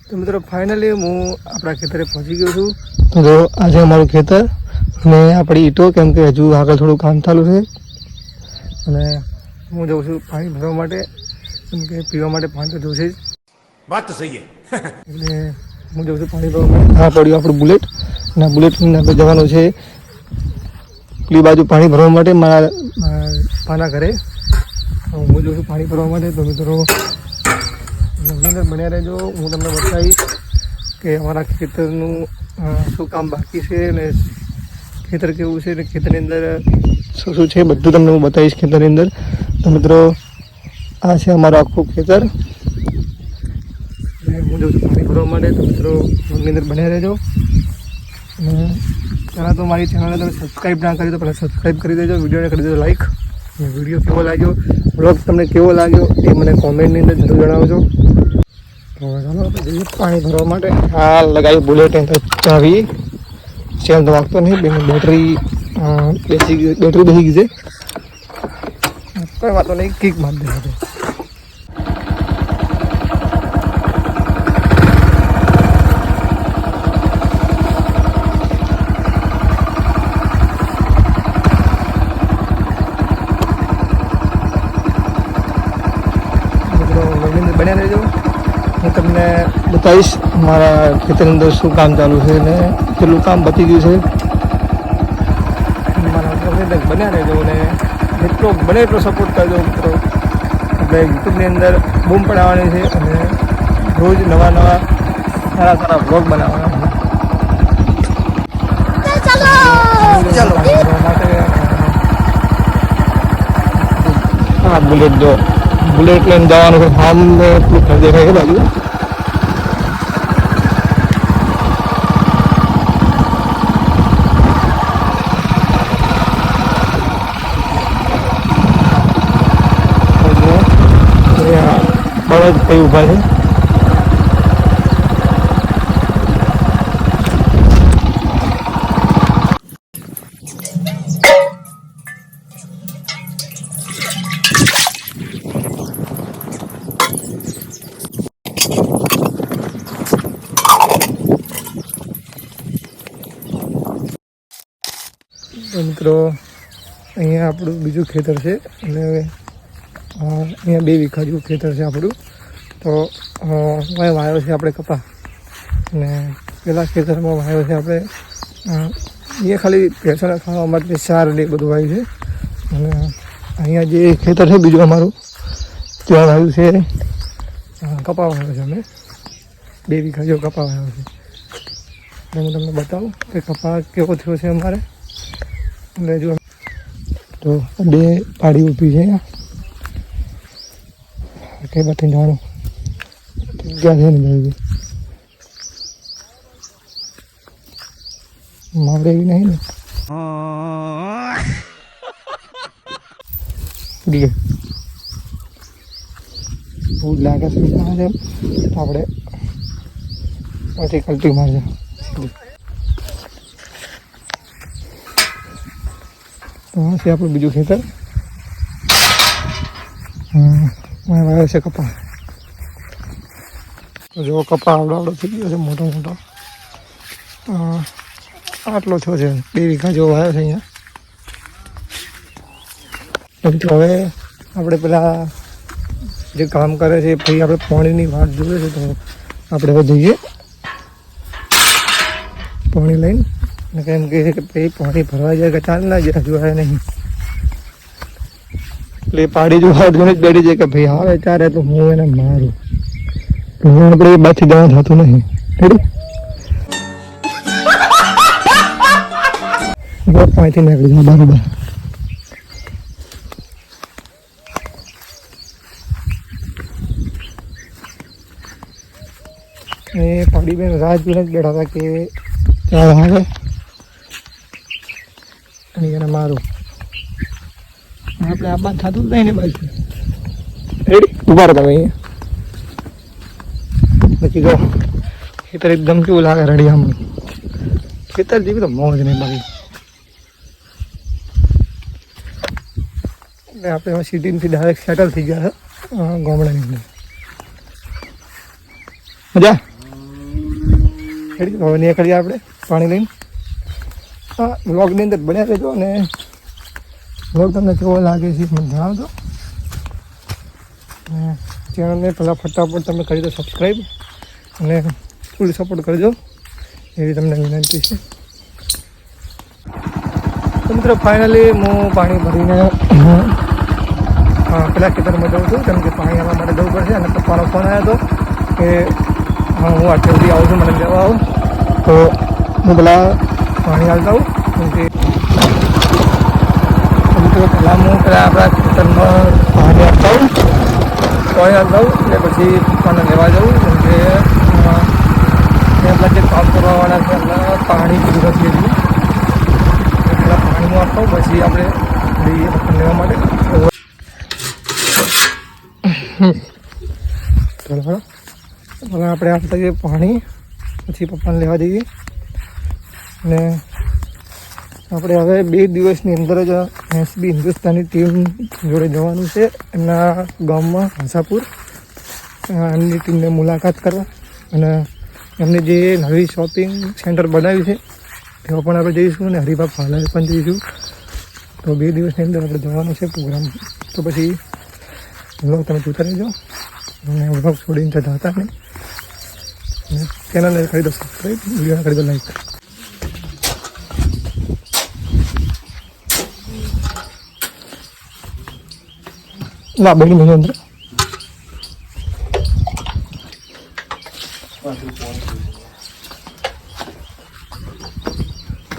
તો મિત્રો ફાઇનલી હું આપણા ખેતરે પહોંચી ગયો છું. તો આજે અમારું ખેતર ને આપણી ઈંટો, કેમ કે હજુ આગળ થોડું કામ ચાલુ છે અને હું જાઉં છું પાણી ભરવા માટે, કેમ કે પીવા માટે પાણી તો જોશે જ. વાત તો સહી છે. એટલે હું જાઉં છું પાણી ભરવા માટે. હા, પડ્યું આપણું બુલેટ અને બુલેટને આપણે જવાનું છે પેલી બાજુ પાણી ભરવા માટે, મારા પાના ઘરે. હું જાઉં છું પાણી ભરવા માટે. તો મિત્રો અંદર બન્યા રહેજો, હું તમને બતાવીશ કે અમારા ખેતરનું શું કામ બાકી છે અને ખેતર કેવું છે અને ખેતરની અંદર શું શું છે બધું તમને હું બતાવીશ ખેતરની અંદર. તો મિત્રો આ છે અમારું આખું ખેતર અને હું જાઉં છું પાણી ભરવા માટે. તો મિત્રો મગની અંદર બન્યા રહેજો. અને પહેલાં તો મારી ચેનલને તમે સબસ્ક્રાઈબ ના કરી તો પહેલાં સબસ્ક્રાઈબ કરી દેજો, વિડીયોને કરી દેજો લાઈક. અને વિડીયો કેવો લાગ્યો, બ્લોગ તમને કેવો લાગ્યો એ મને કોમેન્ટની અંદર જરૂર જણાવજો. તો ચાલો આપણે જઈએ પાણી ભરવા માટે. હા, લગાવી બુલેટ ચાવી, ચેન તો વાગતો નહીં, બેટરી બેસી ગઈ છે. કોઈ વાતો નહીં, કિક મારી દે છે. બન્યા રહેજો, હું તમને બતાવીશ મારા ખેતરની અંદર શું કામ ચાલુ છે ને કેટલું કામ પતી ગયું છે. મારા અંદર બન્યા રહેજો અને જેટલો બને એટલો સપોર્ટ કરજો મિત્રો. આપણે યુટ્યુબની અંદર બૂમ પડાવવાની છે અને રોજ નવા સારા બ્લોગ બનાવવાના છે. ચાલો માટે હા, બુલેટ જો બુલેટ લઈને જવાનું છે. સામે એટલું ઘર દેખાય છે બાજુ. બળદ કઈ ઊભા છે. મિત્રો અહીંયા આપણું બીજું ખેતર છે અને અહીંયા 2 વીઘા જેવું ખેતર છે આપણું. તો વાયો છે આપણે કપા અને પેલા ખેતરમાં વાયો છે આપણે અહીંયા ખાલી ભેંસોને ખાવા માટે ચાર ને બધું વાવ્યું છે. અને અહીંયા જે ખેતર છે બીજું અમારું, ત્યાં વાવ્યું છે કપા વાવ્યો છે. અમે 2 વીઘા જેવો કપા વાવ્યો છે. હું તમને બતાવું કે કપા કેવો થયો છે અમારે. અને જો તો 2 પાડી ઊભી છે અહીંયા કઈ બાટી જવાનું ક્યાં છે ને ભાઈ માવડે એવી નહીં ને ભૂલ લાગે છે આપણે પછી કલ્ટી મારજો. તો આ છે આપણું બીજું ખેતર. વાવ્યો છે કપા. તો જો કપા આવડો થઈ ગયો છે, મોટો આટલો થયો છે. 2 વીઘા જેવો વાવ્યો છે અહીંયા. તો હવે આપણે પેલા જે કામ કરે છે પછી આપણે પાણીની વાટ જોઈએ છે. તો આપણે હવે જઈએ પાણી લઈને. કેમ કે પછી પાણી ભરવા જાય કે ચાલ ના જાય, હજુ આવે નહીં. એટલે પાડી જો હાથ ગણે જ બેઠી જાય કે ભાઈ આવે ચારે તો હું એને મારું. તો હું આપણે એ બાથી જવા થતું નહીં. પાણીથી નીકળી જાય બરાબર. એ પાડી બેન રાહ જોઈને જ બેઠા હતા કે ચાલ આવે અને એને મારું. આપણે આ બાદ થતું જ નહીં ને બાજુ. રેડી ઉભા હતા અહીંયા. પછી જો ખેતર એકદમ કેવું લાગે રડિયામણું. ખેતર જેવી તો મોજ નહીં બાકી. એટલે આપણે હવે સિટીથી ડાયરેક્ટ સેટલ થઈ ગયા છે ગામડાની અંદર. મજા હવે નીકળીએ આપણે પાણી લઈને. હા, વ્લોગની અંદર બન્યા રહેજો અને વ્લોગ તમને કેવો લાગે છે મને જણાવજો. ચેનલને પહેલાં ફટાફટ તમે કરી દો સબસ્ક્રાઈબ અને ફૂલ સપોર્ટ કરજો એવી તમને વિનંતી છે. તો મિત્રો ફાઇનલી હું પાણી ભરીને પેલા ખેતરમાં જાઉં છું, કેમ કે પાણી આવવા માટે જવું પડશે. અને પપ્પાનો ફોન આવ્યો હતો કે હું આટલે સુધી આવું છું, મને જવા આવું. તો હું પેલા પાણી આવતા આવું, કેમ કે મિત્રો પહેલાં હું પેલા આપણા ખેતરમાં પાણી આવતા આવું, પાણી આવતા આવું એટલે પછી પપ્પાને લેવા જવું, કેમ કે આપણા જે કામ કરવાવાળા છે આપણા પાણી પૂરું નથી એટલું. પહેલાં પાણીમાં આપતા આવું, પછી આપણે જઈએ પપ્પાને લેવા માટે. હવે આપણે આપતા જઈએ પાણી, પછી પપ્પાને લેવા જઈએ. અને આપણે હવે 2 દિવસની અંદર જ એસબી હિન્દુસ્તાની ટીમ જોડે જવાનું છે એમના ગામમાં હંસાપુર, એમની ટીમને મુલાકાત કરવા. અને એમને જે નવી શોપિંગ સેન્ટર બનાવ્યું છે તેમાં પણ આપણે જઈશું અને હરિભા પાર્લર પણ જઈશું. તો 2 દિવસની અંદર આપણે જવાનું છે પ્રોગ્રામ. તો પછી વ્લોગ તમે જોતા રહેજો અને વ્લોગ છોડીને જતા હતા નહીં. ચેનલને કરી દો સબસ્ક્રાઈબ, વિડીયોને કરી દો લાઈક. લા બેની મહિને અંદર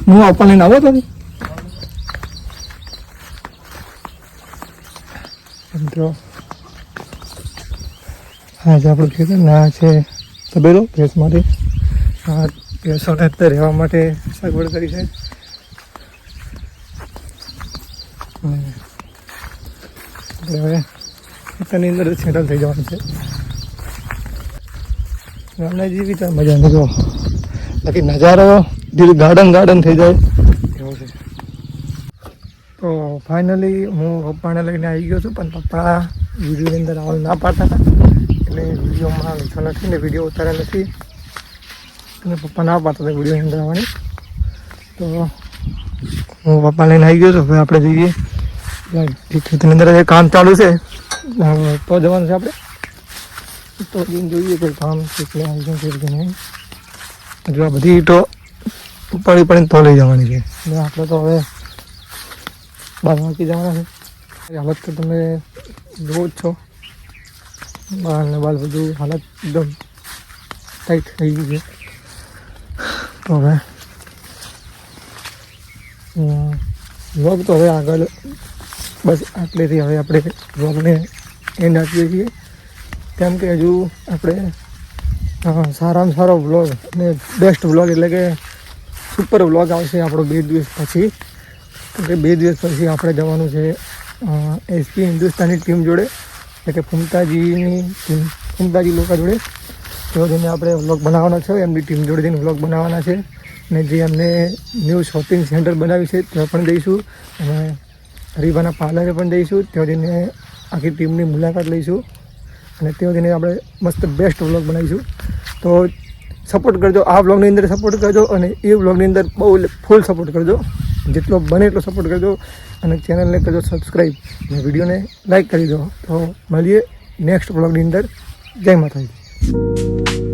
હું આપવા લઈને આવો તમે મિત્રો. હા જે આપણું ખેતર ના છે તબેલો ભેંસ માટે. આ ભેંસોને અત્યારે રહેવા માટે સગવડ કરી છે. આપણે હવે ખેતરની અંદર સેટલ થઈ જવાનું છે. ગામના જેવી ત્યાં મજા નહીં, જો બાકી નજારો દિલ ગાર્ડન થઈ જાય એવું છે. તો ફાઇનલી હું પપ્પાને લઈને આવી ગયો છું, પણ પપ્પા વિડીયોની અંદર આવવાનું ના પાડતા હતા એટલે વિડીયોમાં લીધો નથી ને વિડીયો ઉતાર્યા નથી. અને પપ્પા ના પાડતા હતા વિડીયોની અંદર આવવાની. તો હું પપ્પા લઈને આવી ગયો છું. હવે આપણે જઈએ ખેતરની અંદર જે કામ ચાલુ છે તો જવાનું છે આપણે. તો જોઈએ કોઈ કામ કેટલે આવી છે કે નહીં. હજુ આ બધી ઈંટો પડીને તો લઈ જવાની છે. આપણે તો હવે બાર વાગી જવાના છે. હાલત તો તમે જોવો જ છો, બાલ ને બાલ બધું હાલત એકદમ ટાઈટ થઈ ગઈ છે. તો હવે વ્લોગ તો હવે આગળ બસ આટલેથી હવે આપણે વ્લોગને એન્ડ આપીએ છીએ, કેમ કે હજુ આપણે સારામાં સારો વ્લોગ અને બેસ્ટ વ્લોગ એટલે કે સુપર વ્લોગ આવશે આપણો 2 દિવસ પછી. કે 2 દિવસ પછી આપણે જવાનું છે એસપી હિન્દુસ્તાની ટીમ જોડે, એટલે કે ફૂમતાજીની ટીમ, ફૂમતાજી લોકો જોડે. તો જઈને આપણે વ્લોગ બનાવવાનો છે, એમની ટીમ જોડે જઈને વ્લોગ બનાવવાના છે. અને જે અમને ન્યૂ શોપિંગ સેન્ટર બનાવ્યું છે ત્યાં પણ જઈશું અને હરિભાના પાર્લરે પણ જઈશું. ત્યાં જઈને આખી ટીમની મુલાકાત લઈશું અને ત્યાં જઈને આપણે મસ્ત બેસ્ટ વ્લોગ બનાવીશું. તો સપોર્ટ કરજો, આ વ્લોગની અંદર સપોર્ટ કરજો અને એ વ્લોગની અંદર બહુ ફૂલ સપોર્ટ કરજો, જેટલો બને એટલો સપોર્ટ કરજો. અને ચેનલને કરજો સબસ્ક્રાઈબ અને વિડીયોને લાઈક કરી દો. તો મળીએ નેક્સ્ટ વ્લોગની અંદર. જય માતાજી.